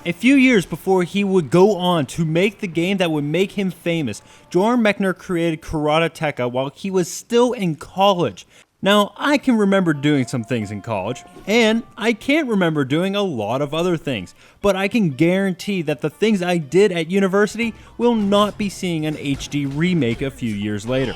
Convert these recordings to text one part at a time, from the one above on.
A few years before he would go on to make the game that would make him famous, Jordan Mechner created Karateka while he was still in college. Now, I can remember doing some things in college, and I can't remember doing a lot of other things, but I can guarantee that the things I did at university will not be seeing an HD remake a few years later.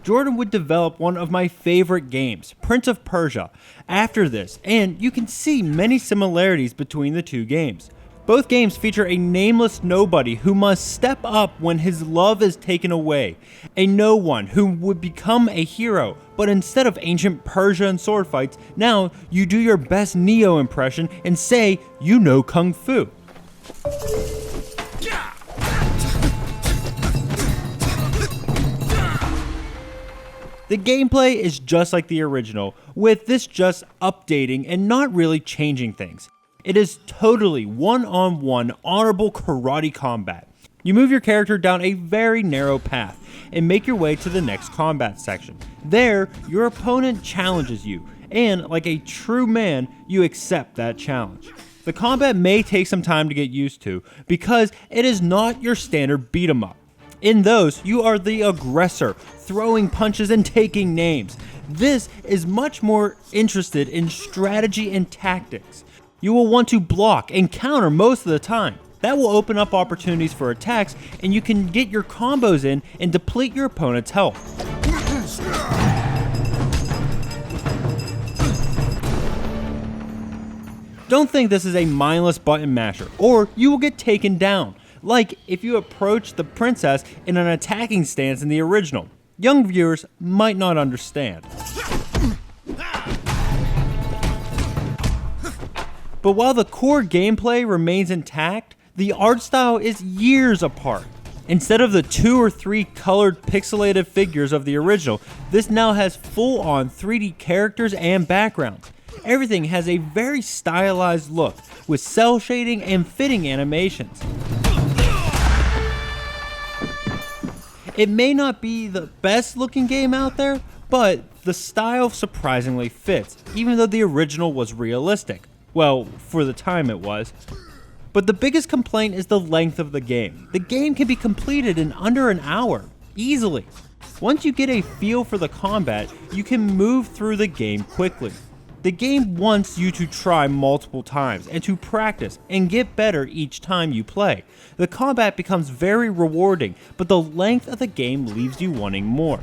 Jordan would develop one of my favorite games, Prince of Persia, after this, and you can see many similarities between the two games. Both games feature a nameless nobody who must step up when his love is taken away, a no one who would become a hero, but instead of ancient Persia and sword fights, now you do your best Neo impression and say you know Kung Fu. The gameplay is just like the original, with this just updating and not really changing things. It is totally one-on-one honorable karate combat. You move your character down a very narrow path and make your way to the next combat section. There, your opponent challenges you, and like a true man, you accept that challenge. The combat may take some time to get used to because it is not your standard beat 'em up. In those, you are the aggressor, throwing punches and taking names. This is much more interested in strategy and tactics. You will want to block and counter most of the time. That will open up opportunities for attacks, and you can get your combos in and deplete your opponent's health. Don't think this is a mindless button masher, or you will get taken down. Like if you approach the princess in an attacking stance in the original. Young viewers might not understand. But while the core gameplay remains intact, the art style is years apart. Instead of the 2 or 3 colored pixelated figures of the original, this now has full-on 3D characters and backgrounds. Everything has a very stylized look, with cell shading and fitting animations. It may not be the best looking game out there, but the style surprisingly fits, even though the original was realistic. Well, for the time it was. But the biggest complaint is the length of the game. The game can be completed in under an hour, easily. Once you get a feel for the combat, you can move through the game quickly. The game wants you to try multiple times and to practice and get better each time you play. The combat becomes very rewarding, but the length of the game leaves you wanting more.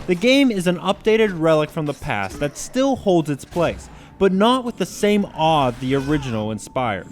The game is an updated relic from the past that still holds its place, but not with the same awe the original inspired.